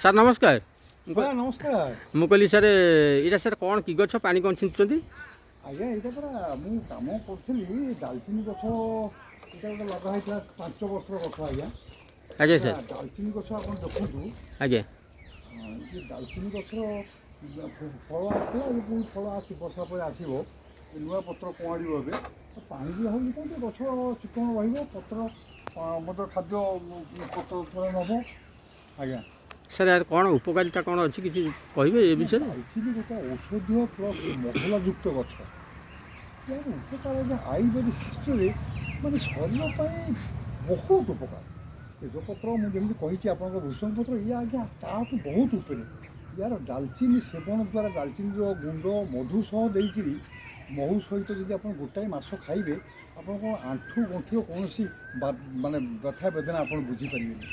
Sir ନମସ୍କାର। ନମସ୍କାର। ମୁଁ କହିଲି ସାର୍ ଏଇଟା ସାର୍ କ'ଣ କି ଗଛ ପାଣି କ'ଣ ଛିଞ୍ଚୁଛନ୍ତି? ଆଜ୍ଞା ଏଇଟା ପରା ମୁଁ କାମ କରୁଥିଲି ଡାଲଚିନି ଗଛ। ଏଇଟା ଗୋଟେ ଲଗା ହେଇଥିଲା 5 ବର୍ଷର ଗଛ ଆଜ୍ଞା। ଆଜ୍ଞା ସାର୍। ଡାଲଚିନି ଗଛ ଆପଣ ଦେଖନ୍ତୁ। ଆଜ୍ଞା ଏ ଡାଲଚିନି ଗଛର ଫଳ ଆସିଥିଲା, ଏବେ ପୁଣି ଫଳ ବର୍ଷା ପରେ ଆସିବ। ନୂଆ ପତ୍ର କଅଁଳିବ ଏବେ। ପାଣି ବି ହେଉନି ତ ଗଛ ଚିକଣ ରହିବ, ପତ୍ର ମଧ୍ୟ ଖାଦ୍ୟ ପତ୍ର ଉପରେ ନେବ ଆଜ୍ଞା। ସାର୍ ୟାର କ'ଣ ଉପକାରିତା କ'ଣ ଅଛି କିଛି କହିବେ ଏ ବିଷୟରେ? ଡାଲଚିନି ଗୋଟେ ଔଷଧୀୟ ପ୍ଲସ୍ ମସଲାଯୁକ୍ତ ଗଛ। ଏହାର ଉପକାର ଆଜ୍ଞା ଆୟୁର୍ବେଦିକ ଶାସ୍ତ୍ରରେ ମାନେ ଶରୀର ପାଇଁ ବହୁତ ଉପକାର। ତେଜପତ୍ର ମୁଁ ଯେମିତି କହିଛି ଆପଣଙ୍କ ଭୂଷଣ ପତ୍ର, ଇଏ ଆଜ୍ଞା ତାଠୁ ବହୁତ ଉପରେ। ୟାର ଡାଲଚିନି ସେବନ ଦ୍ୱାରା ଡାଲଚିନିର ଗୁଣ୍ଡ ମଧୁ ସହ ଦେଇକିରି ମହୁ ସହିତ ଯଦି ଆପଣ ଗୋଟାଏ ମାସ ଖାଇବେ, ଆପଣଙ୍କ ଆଣ୍ଠୁ ଗଣ୍ଠିର କୌଣସି ମାନେ ବ୍ୟଥା ବେଦନା ଆପଣ ବୁଝିପାରିବେନି।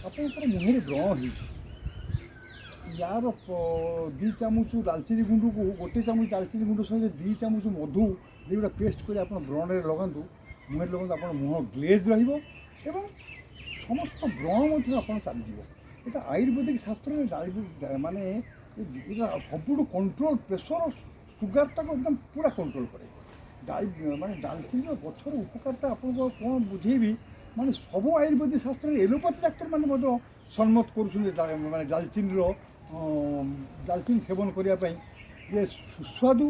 ଆପଣଙ୍କର ମୁହଁରେ ବ୍ରଣ ହେଇଛି, ୟାର 2 ଚାମଚ ଡାଲଚିନି ଗୁଣ୍ଡକୁ ଗୋଟେ ଚାମଚ ଡାଲଚିନି ଗୁଣ୍ଡ ସହିତ 2 ଚାମଚ ମଧୁ ଦେଇ ଗୋଟେ ପେଷ୍ଟ କରି ଆପଣ ବ୍ରଣରେ ଲଗାନ୍ତୁ, ମୁହଁରେ ଲଗାନ୍ତୁ। ଆପଣ ମୁହଁ ଗ୍ଲେଜ୍ ରହିବ ଏବଂ ସମସ୍ତ ବ୍ରଣ ମଧ୍ୟ ଆପଣ ଚାଲିଯିବ। ଏଇଟା ଆୟୁର୍ବେଦିକ ଶାସ୍ତ୍ରରେ ମାନେ ଏଇଟା ସବୁଠୁ କଣ୍ଟ୍ରୋଲ, ପ୍ରେସର ସୁଗାରଟାକୁ ଏକଦମ ପୁରା କଣ୍ଟ୍ରୋଲ କରେ। ମାନେ ଡାଲଚିନିର ଗଛର ଉପକାରିତା ଆପଣଙ୍କୁ କ'ଣ ବୁଝେଇବି। ମାନେ ସବୁ ଆୟୁର୍ବେଦିକ ଶାସ୍ତ୍ରରେ ଏଲୋପାଥି ଡାକ୍ତରମାନେ ମଧ୍ୟ ସମ୍ମତ କରୁଛନ୍ତି ମାନେ ଡାଲଚିନି ସେବନ କରିବା ପାଇଁ। ଇଏ ସୁସ୍ୱାଦୁ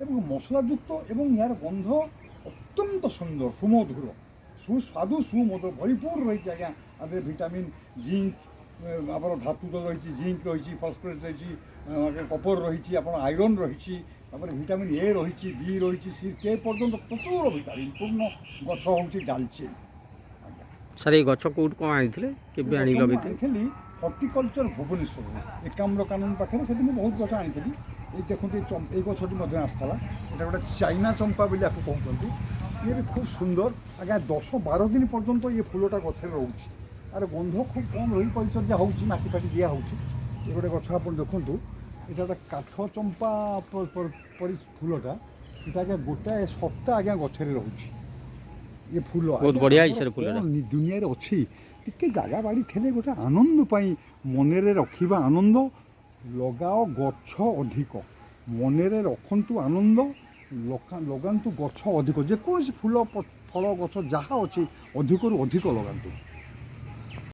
ଏବଂ ମସଲାଯୁକ୍ତ ଏବଂ ଏହାର ଗନ୍ଧ ଅତ୍ୟନ୍ତ ସୁନ୍ଦର, ସୁମଧୁର, ସୁସ୍ୱାଦୁ, ସୁମଧୁର, ଭରିପୁର ରହିଛି ଆଜ୍ଞା। ଆଦେହରେ ଭିଟାମିନ୍, ଜିଙ୍କ୍, ଆମର ଧାତୁ ରହିଛି, ଜିଙ୍କ୍ ରହିଛି, ଫସ୍ଫରସ୍ ରହିଛି, କପର ରହିଛି, ଆପଣ ଆଇରନ୍ ରହିଛି, ତାପରେ ଭିଟାମିନ୍ ଏ ରହିଛି, ବି ରହିଛି, ସି, କେ ପର୍ଯ୍ୟନ୍ତ ପ୍ରଚୁର ଭିଟାମିନ୍ ପୂର୍ଣ୍ଣ ଗଛ ହେଉଛି ଡାଲଚିନି ଆଜ୍ଞା। ସାର୍ ଏଇ ଗଛ କେଉଁଠୁ କ'ଣ ଆଣିଥିଲେ, କେବେ ଆଣିକି ଲଗେଇଥିଲେ? ଆଣିଥିଲି ହର୍ଟିକଲଚର ଭୁବନେଶ୍ୱରରୁ, ଏକାମ୍ର କାନନ ପାଖରେ। ସେଠି ମୁଁ ବହୁତ ଗଛ ଆଣିଥିଲି। ଏଇ ଦେଖନ୍ତୁ ଏଇ ଗଛଟି ମଧ୍ୟ ଆସିଥିଲା। ଏଇଟା ଗୋଟେ ଚାଇନା ଚମ୍ପା ବୋଲି ଆକୁ କହୁଛନ୍ତି। ଇଏ ବି ଖୁବ୍ ସୁନ୍ଦର ଆଜ୍ଞା। 10-12 ଦିନ ପର୍ଯ୍ୟନ୍ତ ଇଏ ଫୁଲଟା ଗଛରେ ରହୁଛି। ଆର ଗନ୍ଧ ଖୁବ୍ କମ୍ ରହି ପରିଚର୍ଯା ହେଉଛି, ମାଟି ଫାଟି ଦିଆହେଉଛି। ଏ ଗୋଟେ ଗଛ ଆପଣ ଦେଖନ୍ତୁ, ଏଇଟା ଗୋଟେ କାଠ ଚମ୍ପା ପରି ଫୁଲଟା। ଏଇଟା ଆଜ୍ଞା ଗୋଟାଏ ସପ୍ତାହ ଆଜ୍ଞା ଗଛରେ ରହୁଛି ଏ ଫୁଲ। ବହୁତ ବଢ଼ିଆ ହେଇଛି ଆମର ସାର୍ ଫୁଲଟା। କ'ଣ ଦୁନିଆରେ ଅଛି, ଟିକେ ଜାଗା ବାଡ଼ି ଥିଲେ ଗୋଟେ ଆନନ୍ଦ ପାଇଁ, ମନରେ ରଖିବା ଆନନ୍ଦ। ଲଗାଅ ଗଛ ଅଧିକ, ମନରେ ରଖନ୍ତୁ ଆନନ୍ଦ, ଲଗାନ୍ତୁ ଗଛ ଅଧିକ। ଯେକୌଣସି ଫୁଲ ଫଳ ଗଛ ଯାହା ଅଛି ଅଧିକରୁ ଅଧିକ ଲଗାନ୍ତୁ।